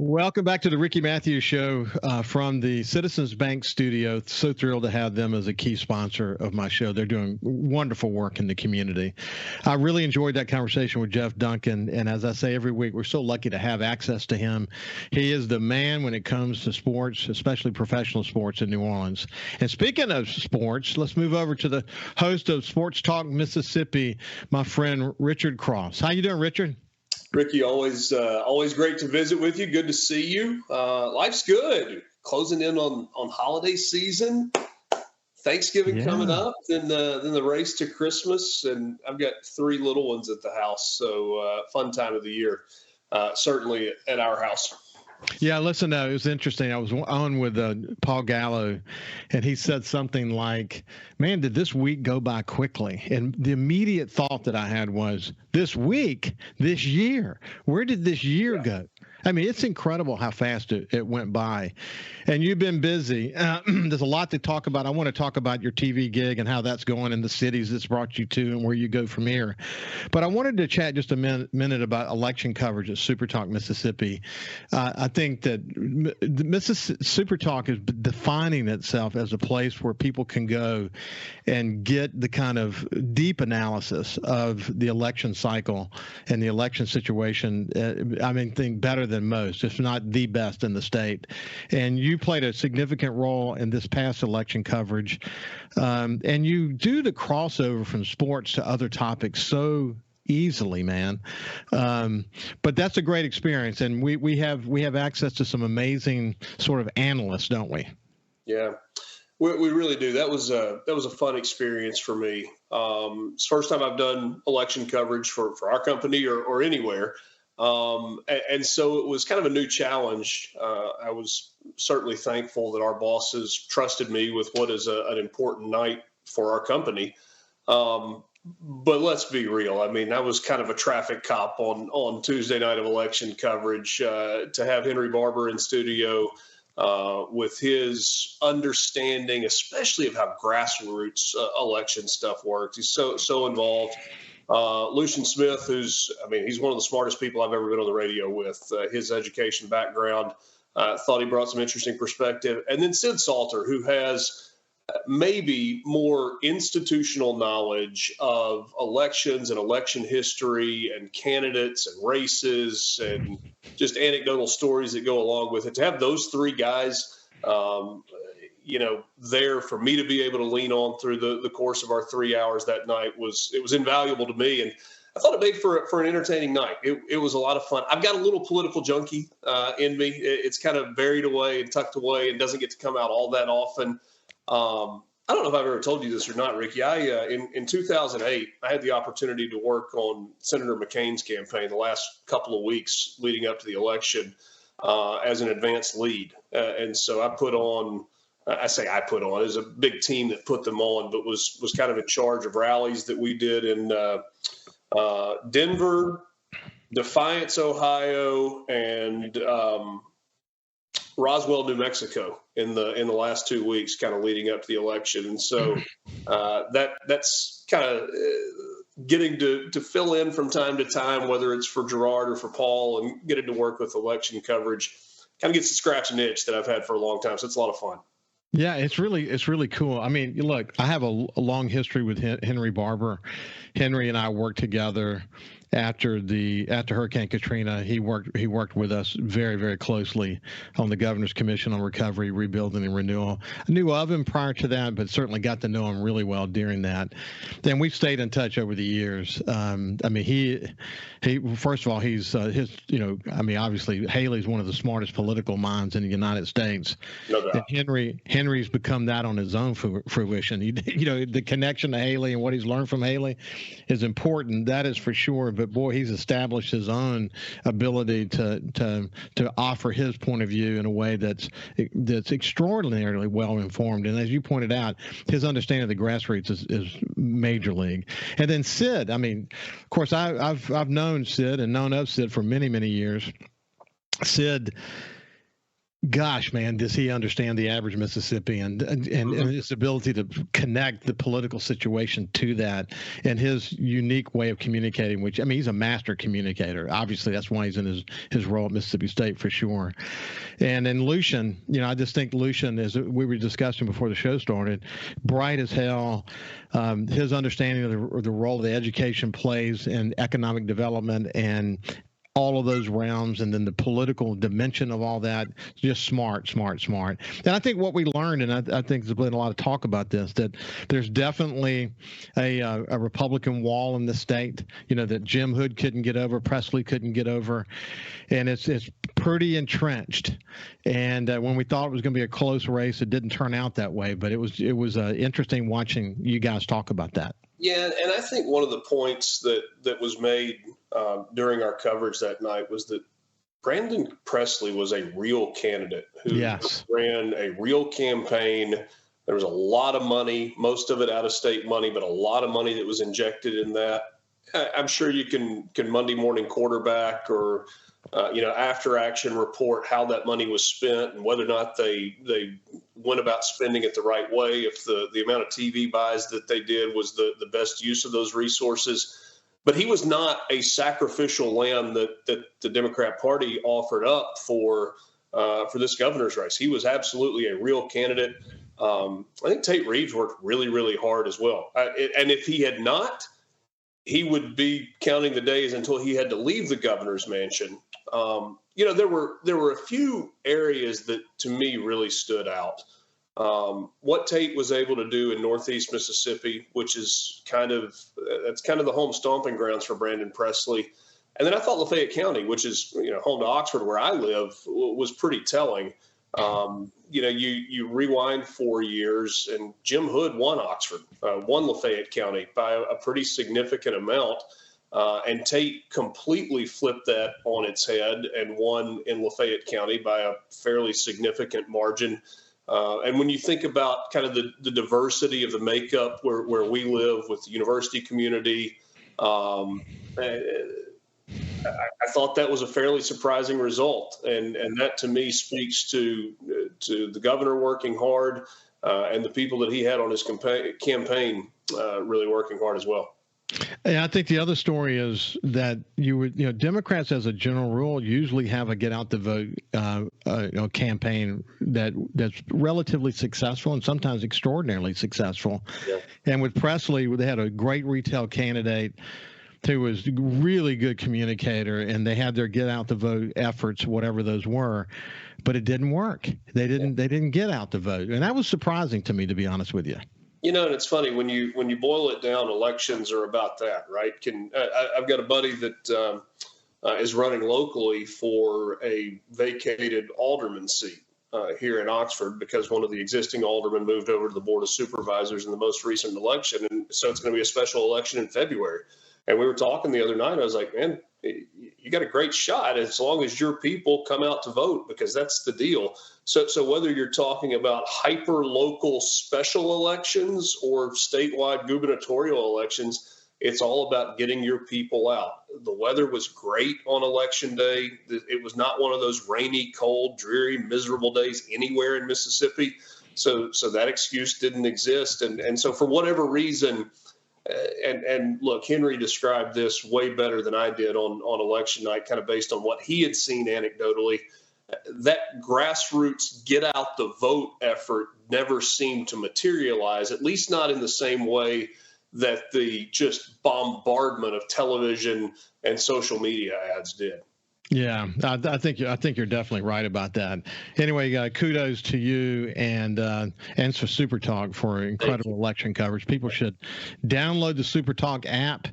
Welcome back to the Ricky Matthews Show from the Citizens Bank studio. So thrilled to have them as a key sponsor of my show. They're doing wonderful work in the community. I really enjoyed that conversation with Jeff Duncan, and as I say every week, we're so lucky to have access to him. He is the man when it comes to sports, especially professional sports in New Orleans. And speaking of sports, let's move over to the host of Sports Talk Mississippi, my friend Richard Cross. How you doing, Richard? Ricky, always great to visit with you. Good to see you. Life's good. Closing in on holiday season. Thanksgiving coming up, then the race to Christmas, and I've got 3 little ones at the house. So fun time of the year, certainly at our house. Yeah, listen, it was interesting. I was on with Paul Gallo, and he said something like, man, did this week go by quickly? And the immediate thought that I had was, this week, this year, where did this year go? I mean, it's incredible how fast it went by. And you've been busy. There's a lot to talk about. I want to talk about your TV gig and how that's going in the cities it's brought you to and where you go from here. But I wanted to chat just a minute about election coverage at SuperTalk Mississippi. I think that SuperTalk is defining itself as a place where people can go and get the kind of deep analysis of the election cycle and the election situation. I mean, think better than most, if not the best in the state. And you played a significant role in this past election coverage. And you do the crossover from sports to other topics so easily, man. But that's a great experience. And we have access to some amazing sort of analysts, don't we? Yeah, we really do. That was a fun experience for me. It's the first time I've done election coverage for our company or anywhere. And so it was kind of a new challenge. I was certainly thankful that our bosses trusted me with what is an important night for our company. But let's be real. I mean, I was kind of a traffic cop on Tuesday night of election coverage. To have Henry Barber in studio with his understanding, especially of how grassroots election stuff works. He's so involved. Lucian Smith, he's one of the smartest people I've ever been on the radio with. His education background, thought he brought some interesting perspective. And then Sid Salter, who has maybe more institutional knowledge of elections and election history and candidates and races and just anecdotal stories that go along with it. To have those 3 guys, there for me to be able to lean on through the course of our 3 hours that night was invaluable to me. And I thought it made for an entertaining night. It was a lot of fun. I've got a little political junkie in me. It's kind of buried away and tucked away and doesn't get to come out all that often. I don't know if I've ever told you this or not, Ricky. In 2008, I had the opportunity to work on Senator McCain's campaign the last couple of weeks leading up to the election as an advanced lead. And so I put on, it was a big team that put them on, but was kind of in charge of rallies that we did in Denver, Defiance, Ohio, and Roswell, New Mexico in the last 2 weeks, kind of leading up to the election. And so that's kind of getting to fill in from time to time, whether it's for Gerard or for Paul, and getting to work with election coverage kind of gets to scratch an itch that I've had for a long time. So it's a lot of fun. Yeah, it's really cool. I mean, look, I have a long history with Henry Barber. Henry and I worked together after Hurricane Katrina. He worked with us very, very closely on the Governor's Commission on Recovery, Rebuilding, and Renewal. I knew of him prior to that, but certainly got to know him really well during that. Then we've stayed in touch over the years. He first of all, obviously Haley's one of the smartest political minds in the United States. No doubt. And Henry's become that on his own fruition. The connection to Haley and what he's learned from Haley is important. That is for sure. But boy, he's established his own ability to offer his point of view in a way that's extraordinarily well informed. And as you pointed out, his understanding of the grassroots is major league. And then Sid, I mean, of course, I've known Sid and known of Sid for many, many years. Sid gosh, man, does he understand the average Mississippian and his ability to connect the political situation to that and his unique way of communicating, which, I mean, he's a master communicator. Obviously, that's why he's in his role at Mississippi State for sure. And then Lucian, I just think Lucian, as we were discussing before the show started, bright as hell. His understanding of the role that education plays in economic development and all of those realms, and then the political dimension of all that, just smart. And I think what we learned, and I think there's been a lot of talk about this, that there's definitely a Republican wall in the state, that Jim Hood couldn't get over, Presley couldn't get over, and it's pretty entrenched. And when we thought it was going to be a close race, it didn't turn out that way, but it was interesting watching you guys talk about that. Yeah, and I think one of the points that was made during our coverage that night was that Brandon Presley was a real candidate who ran a real campaign. There was a lot of money, most of it out-of-state money, but a lot of money that was injected in that. I'm sure you can Monday morning quarterback or after action report how that money was spent and whether or not they went about spending it the right way, if the amount of TV buys that they did was the best use of those resources. But he was not a sacrificial lamb that the Democrat Party offered up for this governor's race. He was absolutely a real candidate. I think Tate Reeves worked really, really hard as well. And if he had not, he would be counting the days until he had to leave the governor's mansion. There were a few areas that to me really stood out. What Tate was able to do in Northeast Mississippi, which is kind of the home stomping grounds for Brandon Presley. And then I thought Lafayette County, which is, home to Oxford where I live, was pretty telling. You rewind 4 years and Jim Hood won Oxford, won Lafayette County by a pretty significant amount. And Tate completely flipped that on its head and won in Lafayette County by a fairly significant margin. And when you think about kind of the diversity of the makeup where we live with the university community, I thought that was a fairly surprising result. And that to me speaks to the governor working hard and the people that he had on his campaign really working hard as well. Yeah, I think the other story is that Democrats as a general rule usually have a get out the vote campaign that's relatively successful and sometimes extraordinarily successful. Yeah. And with Presley, they had a great retail candidate who was a really good communicator, and they had their get out the vote efforts, whatever those were, but it didn't work. They didn't get out the vote, and that was surprising to me, to be honest with you. And it's funny when you boil it down, elections are about that, right? I've got a buddy that is running locally for a vacated alderman seat here in Oxford because one of the existing aldermen moved over to the Board of Supervisors in the most recent election, and so it's going to be a special election in February. And we were talking the other night. I was like, man, you got a great shot as long as your people come out to vote, because that's the deal. So whether you're talking about hyper local special elections or statewide gubernatorial elections, it's all about getting your people out. The weather was great on election day. It was not one of those rainy, cold, dreary, miserable days anywhere in Mississippi. So that excuse didn't exist. And so for whatever reason, and look, Henry described this way better than I did on election night, kind of based on what he had seen anecdotally. That grassroots get out the vote effort never seemed to materialize, at least not in the same way that the just bombardment of television and social media ads did. Yeah, I think you're definitely right about that. Anyway, kudos to you and for SuperTalk for incredible election coverage. People should download the SuperTalk app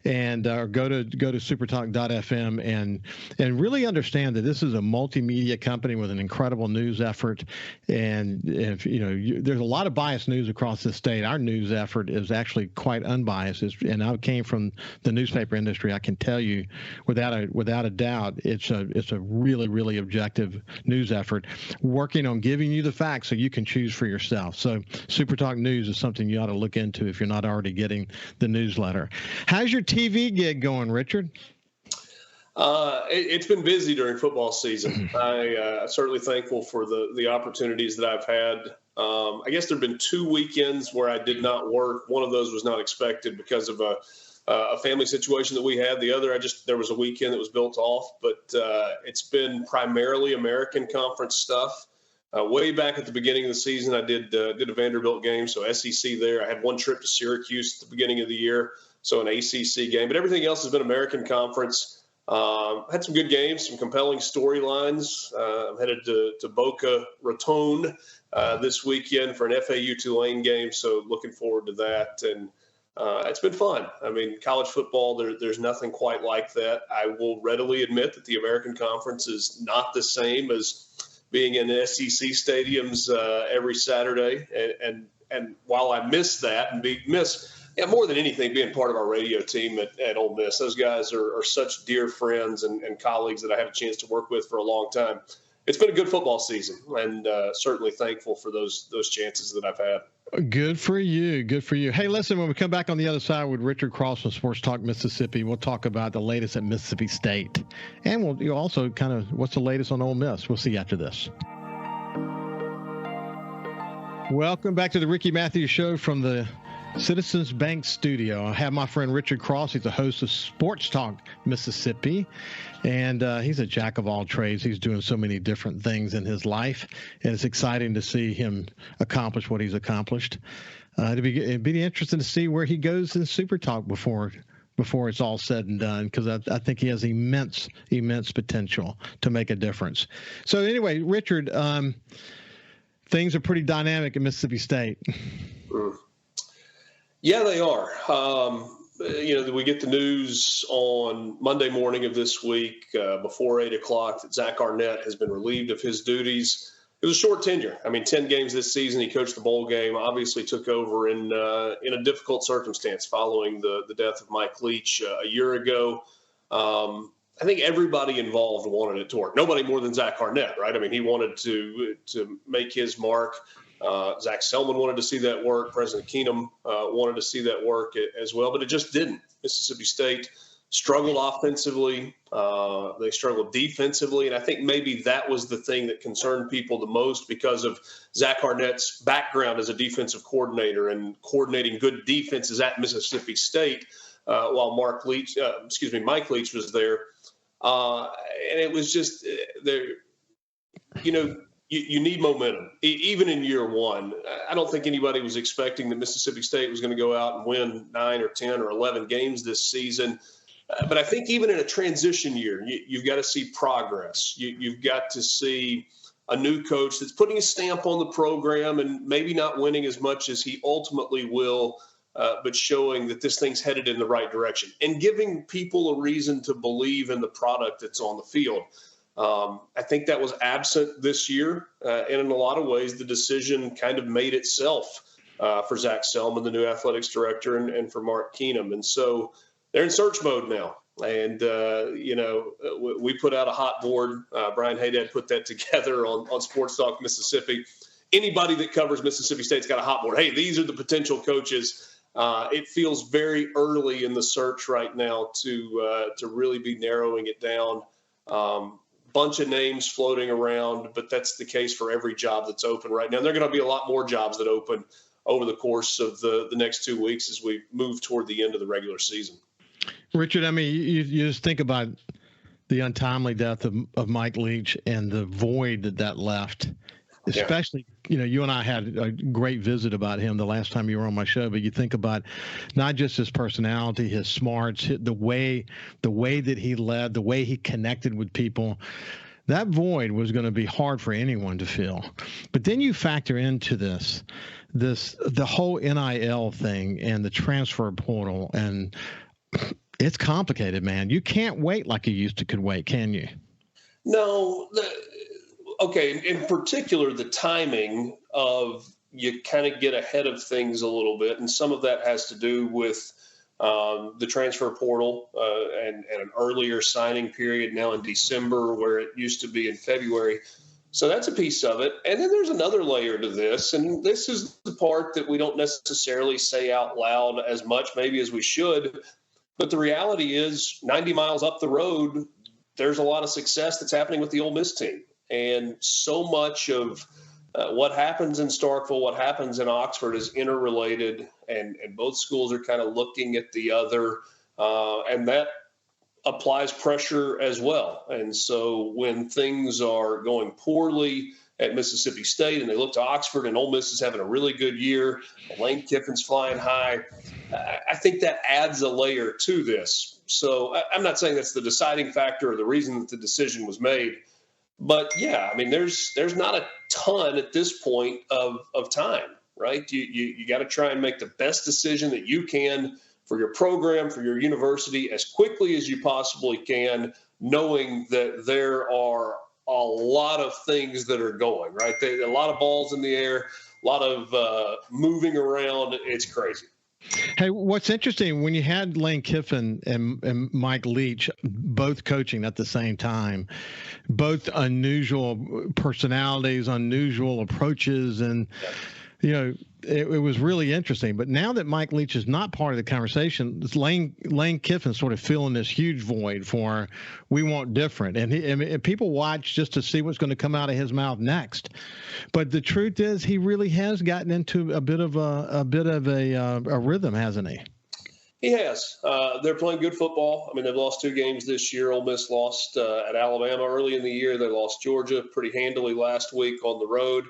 and go to supertalk.fm and really understand that this is a multimedia company with an incredible news effort. And if there's a lot of biased news across the state, our news effort is actually quite unbiased. And I came from the newspaper industry. I can tell you without a doubt, it's a really, really objective news effort working on giving you the facts so you can choose for yourself. So SuperTalk News is something you ought to look into if you're not already getting the newsletter. How's your TV gig going, Richard? It's been busy during football season. I'm certainly thankful for the opportunities that I've had. I guess there have been 2 weekends where I did not work. One of those was not expected because of a family situation that we had. The other, there was a weekend that was built off. But it's been primarily American Conference stuff. Way back at the beginning of the season, I did a Vanderbilt game, so SEC there. I had one trip to Syracuse at the beginning of the year, so an ACC game. But everything else has been American Conference. Had some good games, some compelling storylines. I'm headed to Boca Raton this weekend for an FAU Tulane game, so looking forward to that. And it's been fun. I mean, college football, there's nothing quite like that. I will readily admit that the American Conference is not the same as being in SEC stadiums every Saturday. And while I miss that and more than anything, being part of our radio team at Ole Miss, those guys are such dear friends and colleagues that I had a chance to work with for a long time. It's been a good football season, and certainly thankful for those chances that I've had. Good for you. Good for you. Hey, listen, when we come back on the other side with Richard Cross from Sports Talk Mississippi, we'll talk about the latest at Mississippi State. And we'll also kind of what's the latest on Ole Miss. We'll see you after this. Welcome back to the Ricky Matthews Show from the Citizens Bank studio. I have my friend Richard Cross. He's the host of Sports Talk Mississippi, and he's a jack of all trades. He's doing so many different things in his life, and it's exciting to see him accomplish what he's accomplished. It'd be interesting to see where he goes in SuperTalk before it's all said and done, because I think he has immense potential to make a difference. So anyway, Richard, things are pretty dynamic at Mississippi State. Yeah, they are. We get the news on Monday morning of this week before 8 o'clock that Zach Arnett has been relieved of his duties. It was a short tenure. I mean, 10 games this season. He coached the bowl game, obviously took over in a difficult circumstance following the death of Mike Leach a year ago. I think everybody involved wanted it to work. Nobody more than Zach Arnett, right? I mean, he wanted to make his mark. Zach Selman wanted to see that work. President Keenum wanted to see that work as well, but it just didn't. Mississippi State struggled offensively. They struggled defensively, and I think maybe that was the thing that concerned people the most because of Zach Arnett's background as a defensive coordinator and coordinating good defenses at Mississippi State while Mike Leach was there. And it was just there, You need momentum, even in year one. I don't think anybody was expecting that Mississippi State was going to go out and win 9 or 10 or 11 games this season. But I think even in a transition year, you've got to see progress. You've got to see a new coach that's putting a stamp on the program and maybe not winning as much as he ultimately will, but showing that this thing's headed in the right direction and giving people a reason to believe in the product that's on the field. I think that was absent this year, and in a lot of ways, the decision kind of made itself for Zach Selman, the new athletics director, and for Mark Keenum. And so they're in search mode now. And, we put out a hot board. Brian Haydad put that together on Sports Talk Mississippi. Anybody that covers Mississippi State's got a hot board. Hey, these are the potential coaches. It feels very early in the search right now to really be narrowing it down. Bunch of names floating around, but that's the case for every job that's open right now. And there are going to be a lot more jobs that open over the course of the next 2 weeks as we move toward the end of the regular season. Richard, I mean, you just think about the untimely death of Mike Leach and the void that left. Especially, you and I had a great visit about him the last time you were on my show, but you think about not just his personality, his smarts, the way that he led, the way he connected with people. That void was going to be hard for anyone to fill. But then you factor into the whole NIL thing and the transfer portal, and it's complicated, man. You can't wait like you could wait, can you? No. Okay, in particular, the timing of you kind of get ahead of things a little bit, and some of that has to do with the transfer portal and an earlier signing period now in December where it used to be in February. So that's a piece of it. And then there's another layer to this, and this is the part that we don't necessarily say out loud as much maybe as we should, but the reality is 90 miles up the road, there's a lot of success that's happening with the Ole Miss team. And so much of what happens in Starkville, what happens in Oxford is interrelated, and both schools are kind of looking at the other, and that applies pressure as well. And so when things are going poorly at Mississippi State and they look to Oxford and Ole Miss is having a really good year, Lane Kiffin's flying high, I think that adds a layer to this. So I'm not saying that's the deciding factor or the reason that the decision was made. But, yeah, I mean, there's not a ton at this point of time, right? You got to try and make the best decision that you can for your program, for your university, as quickly as you possibly can, knowing that there are a lot of things that are going, right? A lot of balls in the air, a lot of moving around. It's crazy. Hey, what's interesting, when you had Lane Kiffin and Mike Leach both coaching at the same time, both unusual personalities, unusual approaches, and, you know, it was really interesting. But now that Mike Leach is not part of the conversation, Lane Kiffin sort of filling this huge void for we want different. And people watch just to see what's going to come out of his mouth next. But the truth is, he really has gotten into a bit of a rhythm, hasn't he? He has. They're playing good football. I mean, they've lost 2 games this year. Ole Miss lost at Alabama early in the year. They lost Georgia pretty handily last week on the road.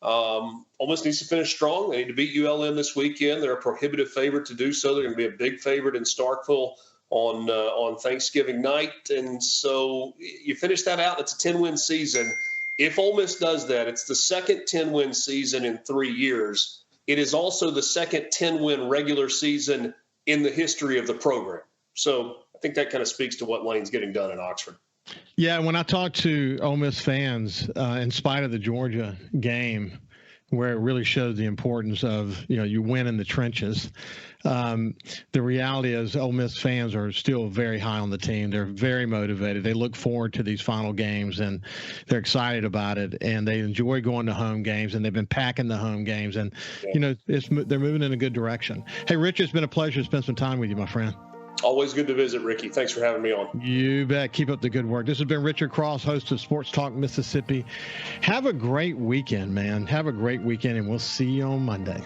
Ole Miss needs to finish strong. They need to beat ULM this weekend. They're a prohibitive favorite to do so. They're going to be a big favorite in Starkville on Thanksgiving night. And so you finish that out, it's a 10-win season. If Ole Miss does that, it's the second 10-win season in 3 years. It is also the second 10-win regular season in the history of the program. So I think that kind of speaks to what Lane's getting done in Oxford. Yeah, when I talk to Ole Miss fans, in spite of the Georgia game, where it really shows the importance of, you know, you win in the trenches, the reality is Ole Miss fans are still very high on the team. They're very motivated. They look forward to these final games, and they're excited about it, and they enjoy going to home games, and they've been packing the home games, and, you know, they're moving in a good direction. Hey, Rich, it's been a pleasure to spend some time with you, my friend. Always good to visit, Ricky. Thanks for having me on. You bet. Keep up the good work. This has been Richard Cross, host of Sports Talk Mississippi. Have a great weekend, man. Have a great weekend, and we'll see you on Monday.